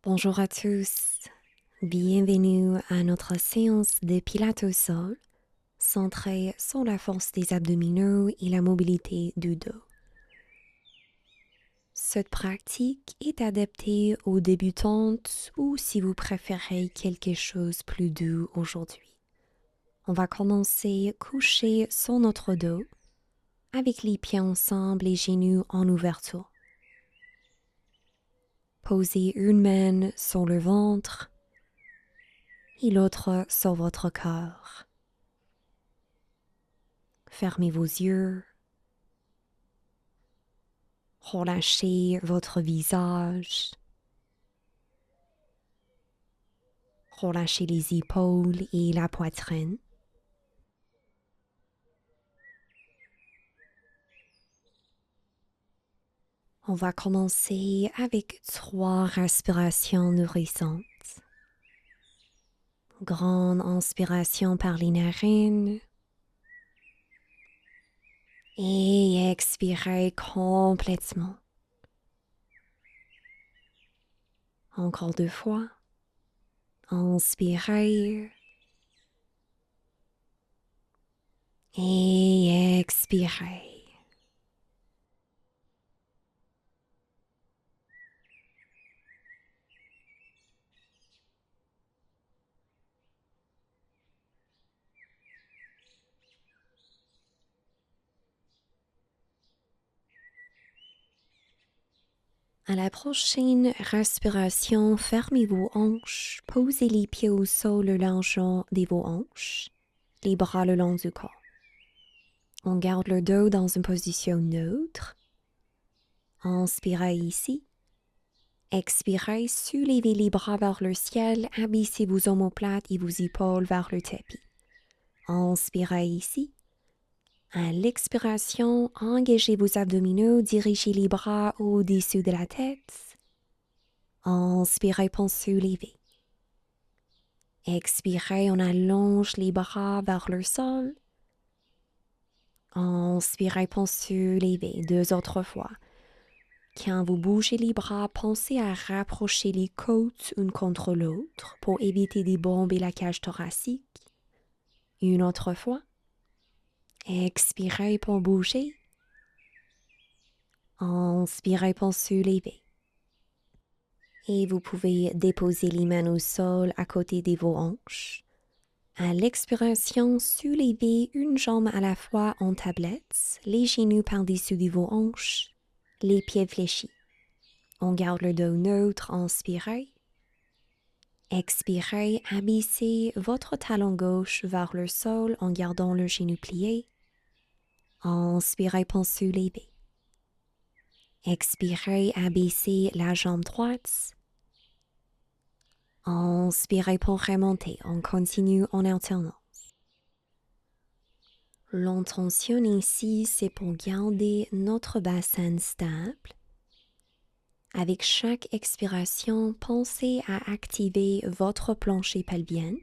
Bonjour à tous, bienvenue à notre séance de Pilates au sol, centrée sur la force des abdominaux et la mobilité du dos. Cette pratique est adaptée aux débutantes ou si vous préférez quelque chose plus doux aujourd'hui. On va commencer couché sur notre dos, avec les pieds ensemble et genoux en ouverture. Posez une main sur le ventre et l'autre sur votre corps. Fermez vos yeux. Relâchez votre visage. Relâchez les épaules et la poitrine. On va commencer avec 3 respirations nourrissantes. Grande inspiration par les narines. Et expirez complètement. Encore 2 fois. Inspirez. Et expirez. À la prochaine respiration, fermez vos hanches, posez les pieds au sol le long de vos hanches, les bras le long du corps. On garde le dos dans une position neutre. Inspirez ici. Expirez, soulevez les bras vers le ciel, abaissez vos omoplates et vos épaules vers le tapis. Inspirez ici. À l'expiration, engagez vos abdominaux, dirigez les bras au-dessus de la tête. Inspirez pour soulever. Expirez, on allonge les bras vers le sol. Inspirez pour soulever 2 autres fois. Quand vous bougez les bras, pensez à rapprocher les côtes une contre l'autre pour éviter de bomber la cage thoracique. Une autre fois. Expirez pour bouger. Inspirez pour soulever. Et vous pouvez déposer les mains au sol à côté de vos hanches. À l'expiration, soulevez une jambe à la fois en tablette, les genoux par-dessus de vos hanches, les pieds fléchis. On garde le dos neutre, inspirez. Expirez, abaissez votre talon gauche vers le sol en gardant le genou plié. Inspirez pour soulever. Expirez, abaissez la jambe droite. Inspirez pour remonter. On continue en alternant. L'intention ici, c'est pour garder notre bassin stable. Avec chaque expiration, pensez à activer votre plancher pelvien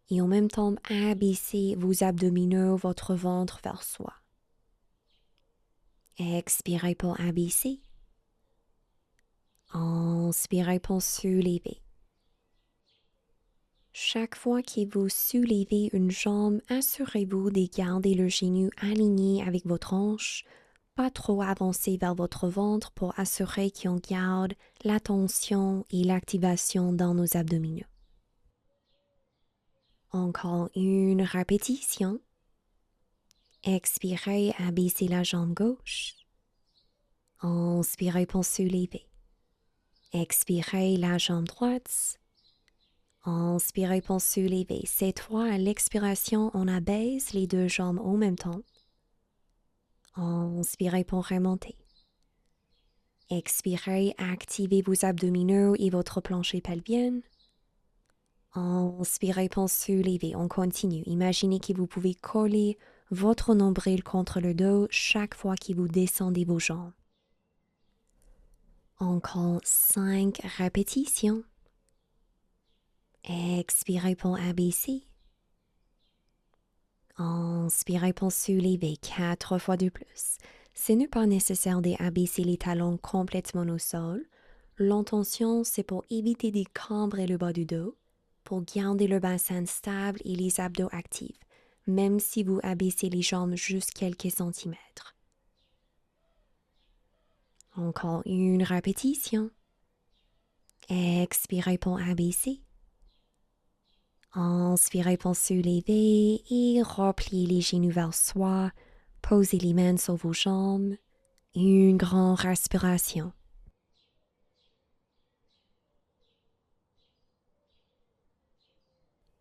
et en même temps abaisser vos abdominaux, votre ventre vers soi. Expirez pour abaisser. Inspirez pour soulever. Chaque fois que vous soulevez une jambe, assurez-vous de garder le genou aligné avec votre hanche, pas trop avancé vers votre ventre pour assurer qu'on garde la tension et l'activation dans nos abdominaux. Encore une répétition. Expirez, abaissez la jambe gauche. Inspirez pour soulever. Expirez la jambe droite. Inspirez pour soulever. Cette fois, à l'expiration, on abaisse les 2 jambes en même temps. Inspirez pour remonter. Expirez, activez vos abdominaux et votre plancher pelvien. Inspirez pour soulever. On continue. Imaginez que vous pouvez coller votre nombril contre le dos chaque fois que vous descendez vos jambes. Encore 5 répétitions. Expirez pour abaisser. Inspirez pour soulever 4 fois de plus. Ce n'est pas nécessaire d'abaisser les talons complètement au sol. L'intention, c'est pour éviter de cambrer le bas du dos, pour garder le bassin stable et les abdos actifs, même si vous abaissez les jambes juste quelques centimètres. Encore une répétition. Expirez pour abaisser. Inspirez pour soulever et repliez les genoux vers soi. Posez les mains sur vos jambes. Une grande respiration.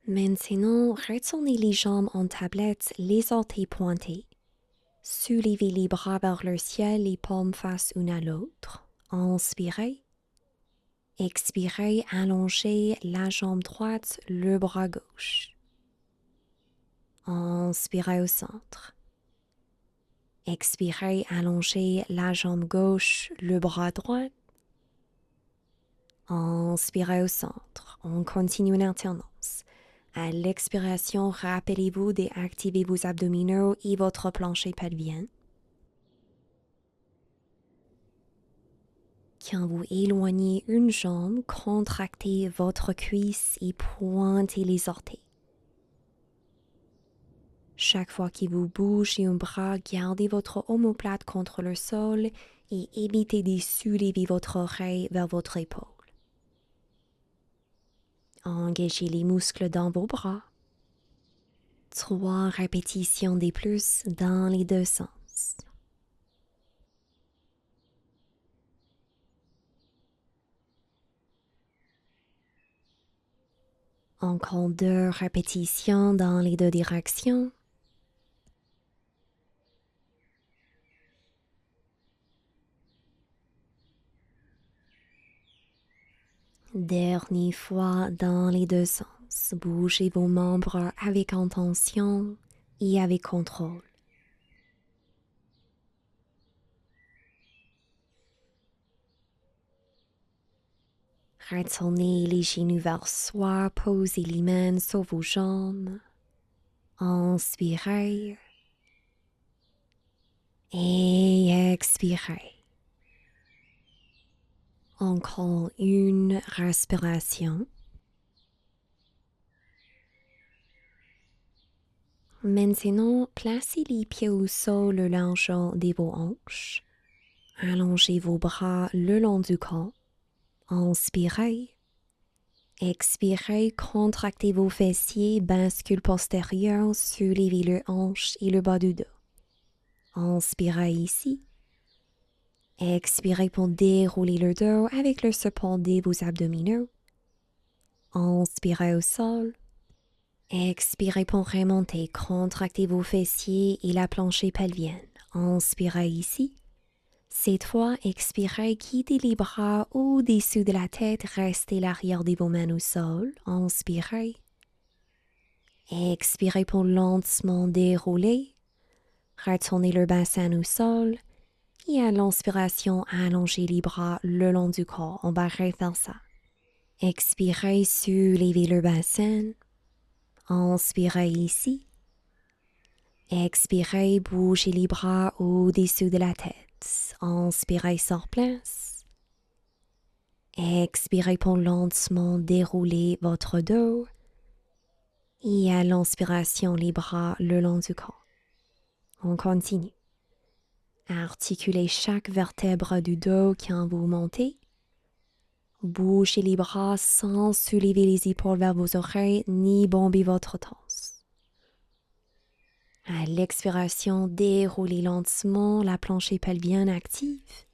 Maintenant, retournez les jambes en tablette, les orteils pointés. Soulevez les bras vers le ciel, les paumes face une à l'autre. Inspirez. Expirez, allongez la jambe droite, le bras gauche. Inspirez au centre. Expirez, allongez la jambe gauche, le bras droit. Inspirez au centre. On continue une alternance. À l'expiration, rappelez-vous d'activer vos abdominaux et votre plancher pelvien. Quand vous éloignez une jambe, contractez votre cuisse et pointez les orteils. Chaque fois que vous bougez un bras, gardez votre omoplate contre le sol et évitez de soulever votre oreille vers votre épaule. Engagez les muscles dans vos bras. 3 répétitions de plus dans les deux sens. Encore 2 répétitions dans les deux directions. Dernière fois dans les deux sens. Bougez vos membres avec intention et avec contrôle. Retournez les genoux vers soi, posez les mains sur vos jambes. Inspirez et expirez. Encore une respiration. Maintenant, placez les pieds au sol le long de vos hanches. Allongez vos bras le long du corps. Inspirez. Expirez, contractez vos fessiers, bascule postérieure, soulevez le hanche et le bas du dos. Inspirez ici. Expirez pour dérouler le dos avec le support de vos abdominaux. Inspirez au sol. Expirez pour remonter, contractez vos fessiers et la plancher pelvienne. Inspirez ici. Cette fois, expirez, guidez les bras au-dessus de la tête, restez l'arrière de vos mains au sol. Inspirez. Expirez pour lentement dérouler. Retournez le bassin au sol. Et à l'inspiration, allongez les bras le long du corps. On va refaire ça. Expirez, soulevez le bassin. Inspirez ici. Expirez, bougez les bras au-dessus de la tête. Inspirez sur place. Expirez pour lentement dérouler votre dos. Et à l'inspiration, les bras le long du corps. On continue. Articulez chaque vertèbre du dos quand vous montez. Bougez les bras sans soulever les épaules vers vos oreilles ni bomber votre torse. À l'expiration, déroulez lentement la plancher pelvienne active.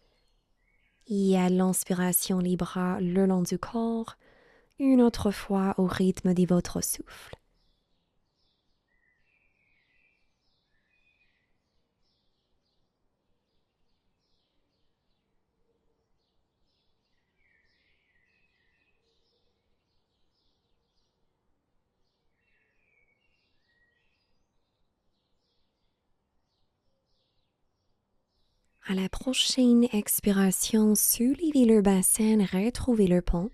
Et à l'inspiration, les bras le long du corps, une autre fois au rythme de votre souffle. À la prochaine expiration, soulevez le bassin, retrouvez le pont.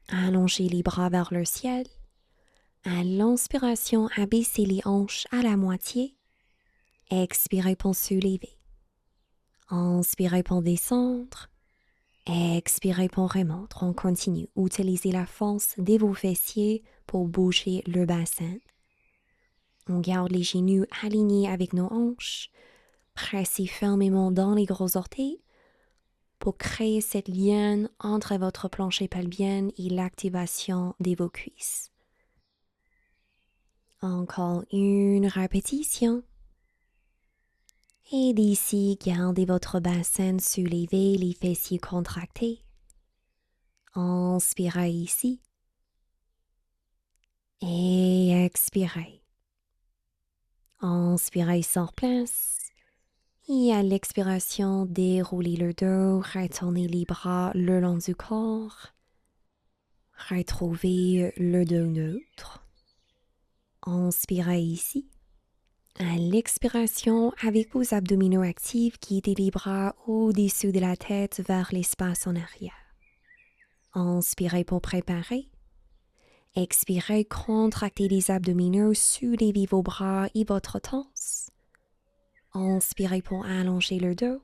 Allongez les bras vers le ciel. À l'inspiration, abaissez les hanches à la moitié. Expirez pour soulever. Inspirez pour descendre. Expirez profondément, on continue. Utilisez la force de vos fessiers pour bouger le bassin. On garde les genoux alignés avec nos hanches. Pressez fermement dans les gros orteils pour créer cette lien entre votre plancher pelvien et l'activation de vos cuisses. Encore une répétition. Et d'ici, gardez votre bassin soulevé, les fessiers contractés. Inspirez ici. Et expirez. Inspirez sur place. Et à l'expiration, déroulez le dos, retournez les bras le long du corps. Retrouvez le dos neutre. Inspirez ici. À l'expiration, avec vos abdominaux actifs, guidez les bras au-dessus de la tête vers l'espace en arrière. Inspirez pour préparer. Expirez, contractez les abdominaux, soulevez vos bras et votre torse. Inspirez pour allonger le dos.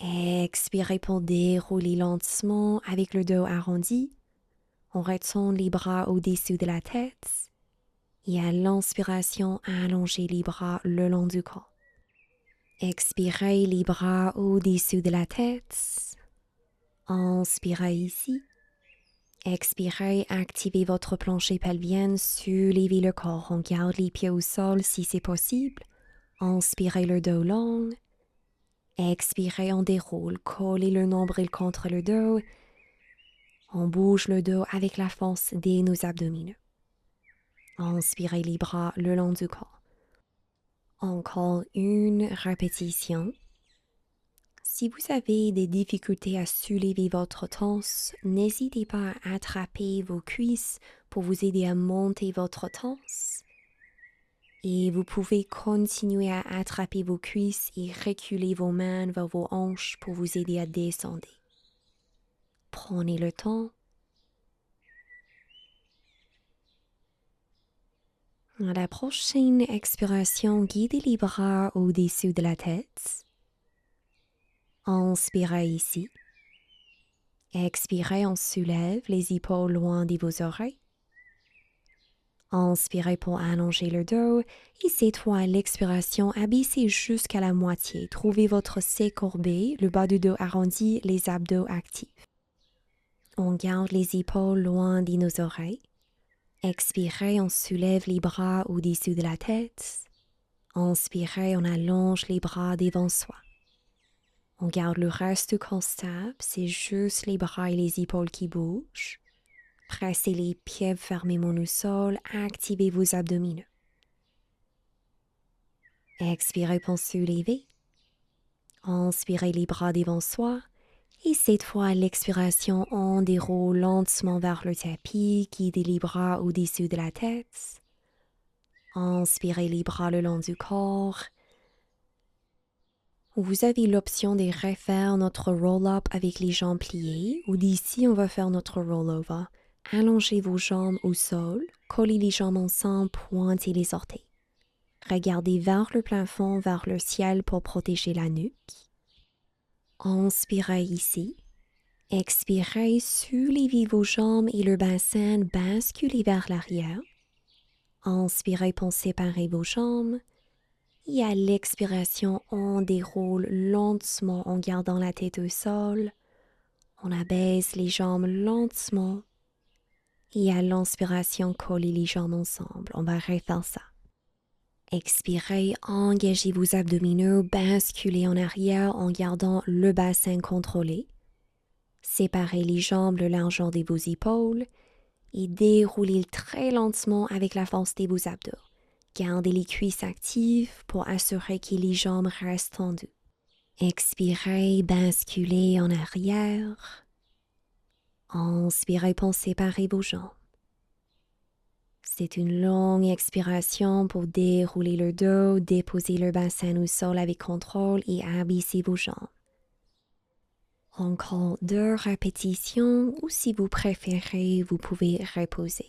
Expirez pour dérouler lentement avec le dos arrondi. On retourne les bras au-dessus de la tête. Et à l'inspiration, allongez les bras le long du corps. Expirez les bras au-dessus de la tête. Inspirez ici. Expirez, activez votre plancher pelvien, soulevez le corps. On garde les pieds au sol si c'est possible. Inspirez le dos long. Expirez, on déroule. Collez le nombril contre le dos. On bouge le dos avec la force de nos abdominaux. Inspirez les bras le long du corps. Encore une répétition. Si vous avez des difficultés à soulever votre torse, n'hésitez pas à attraper vos cuisses pour vous aider à monter votre torse. Et vous pouvez continuer à attraper vos cuisses et reculer vos mains vers vos hanches pour vous aider à descendre. Prenez le temps. À la prochaine expiration, guidez les bras au-dessus de la tête. Inspirez ici. Expirez, on soulève les épaules loin de vos oreilles. Inspirez pour allonger le dos et cette fois à l'expiration, abaissez jusqu'à la moitié. Trouvez votre C courbé, le bas du dos arrondi, les abdos actifs. On garde les épaules loin de nos oreilles. Expirez, on soulève les bras au-dessus de la tête. Inspirez, on allonge les bras devant soi. On garde le reste du corps stable, c'est juste les bras et les épaules qui bougent. Pressez les pieds fermement au sol, activez vos abdominaux. Expirez pour soulever. Inspirez les bras devant soi. Et cette fois, à l'expiration, on déroule lentement vers le tapis, guidez les bras au-dessus de la tête. Inspirez les bras le long du corps. Vous avez l'option de refaire notre roll-up avec les jambes pliées, ou d'ici, on va faire notre roll-over. Allongez vos jambes au sol, collez les jambes ensemble, pointez les orteils. Regardez vers le plafond, vers le ciel pour protéger la nuque. Inspirez ici. Expirez, soulevez vos jambes et le bassin, basculez vers l'arrière. Inspirez pour séparer vos jambes. Et à l'expiration, on déroule lentement en gardant la tête au sol. On abaisse les jambes lentement. Et à l'inspiration, collez les jambes ensemble. On va refaire ça. Expirez, engagez vos abdominaux, basculez en arrière en gardant le bassin contrôlé. Séparez les jambes le largeur de vos épaules et déroulez très lentement avec la force de vos abdos. Gardez les cuisses actives pour assurer que les jambes restent tendues. Expirez, basculez en arrière. Inspirez pour séparer vos jambes. C'est une longue expiration pour dérouler le dos, déposer le bassin au sol avec contrôle et abaisser vos jambes. Encore 2 répétitions ou si vous préférez, vous pouvez reposer.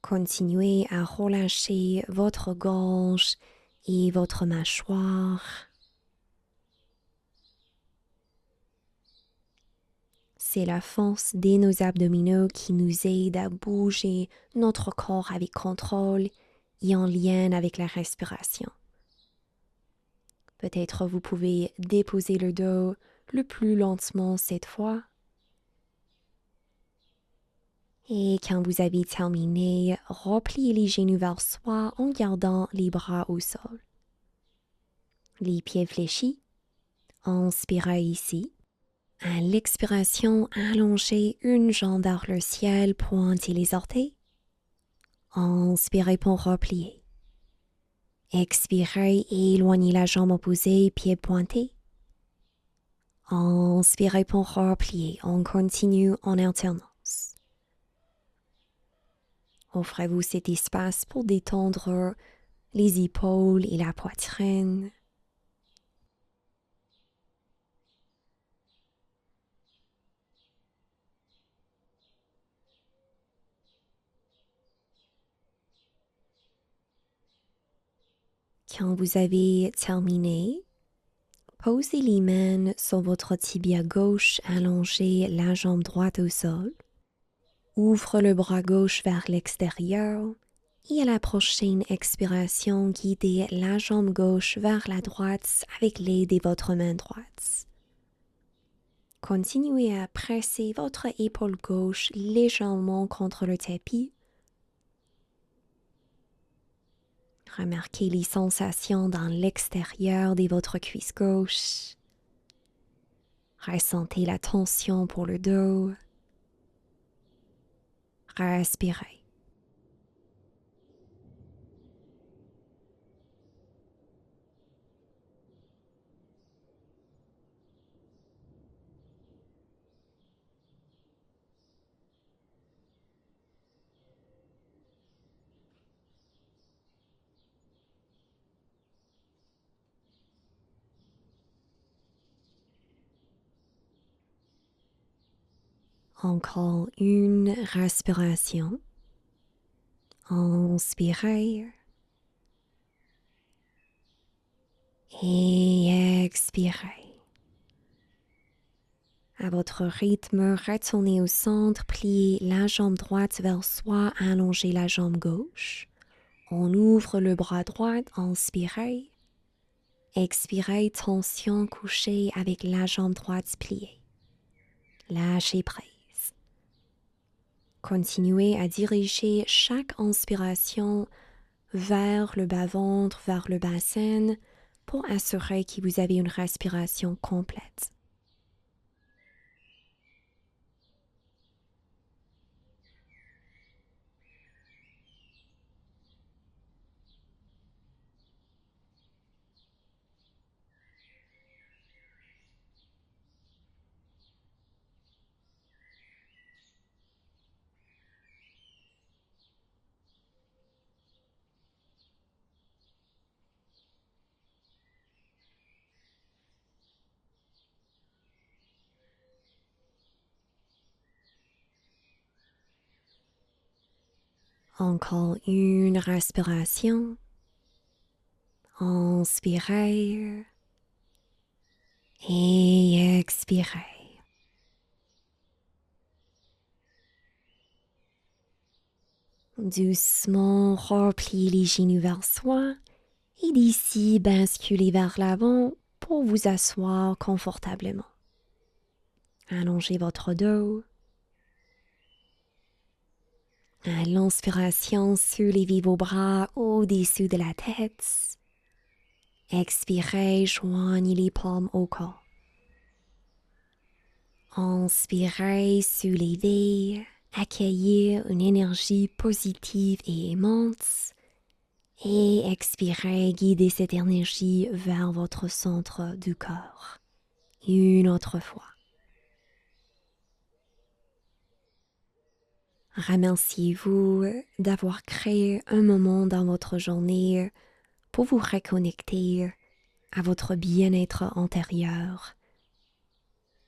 Continuez à relâcher votre gorge et votre mâchoire. C'est la force de nos abdominaux qui nous aide à bouger notre corps avec contrôle et en lien avec la respiration. Peut-être vous pouvez déposer le dos le plus lentement cette fois. Et quand vous avez terminé, repliez les genoux vers soi en gardant les bras au sol. Les pieds fléchis. Inspirez ici. À l'expiration, allongez une jambe vers le ciel, pointez les orteils. Inspirez pour replier. Expirez et éloignez la jambe opposée, pied pointé. Inspirez pour replier. On continue en alternance. Offrez-vous cet espace pour détendre les épaules et la poitrine. Quand vous avez terminé, posez les mains sur votre tibia gauche, allongez la jambe droite au sol. Ouvre le bras gauche vers l'extérieur et à la prochaine expiration, guidez la jambe gauche vers la droite avec l'aide de votre main droite. Continuez à presser votre épaule gauche légèrement contre le tapis. Remarquez les sensations dans l'extérieur de votre cuisse gauche. Ressentez la tension pour le dos. Respirez. Encore une respiration. Inspirez et expirez. À votre rythme, retournez au centre, pliez la jambe droite vers soi, allongez la jambe gauche. On ouvre le bras droit, inspirez. Expirez, tension couchée avec la jambe droite pliée. Lâchez prise. Continuez à diriger chaque inspiration vers le bas-ventre, vers le bassin, pour assurer que vous avez une respiration complète. Encore une respiration. Inspirez et expirez. Doucement, repliez les genoux vers soi et d'ici, basculez vers l'avant pour vous asseoir confortablement. Allongez votre dos. À l'inspiration, soulevez vos bras au-dessus de la tête. Expirez, joignez les paumes au corps. Inspirez, soulevez, accueillez une énergie positive et aimante. Et expirez, guidez cette énergie vers votre centre du corps. Une autre fois. Remerciez-vous d'avoir créé un moment dans votre journée pour vous reconnecter à votre bien-être intérieur,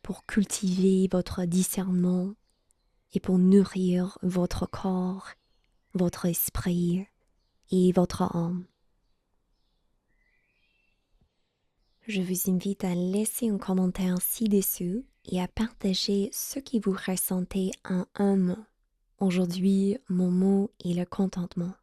pour cultiver votre discernement et pour nourrir votre corps, votre esprit et votre âme. Je vous invite à laisser un commentaire ci-dessous et à partager ce que vous ressentez en un mot. Aujourd'hui, mon mot est le contentement.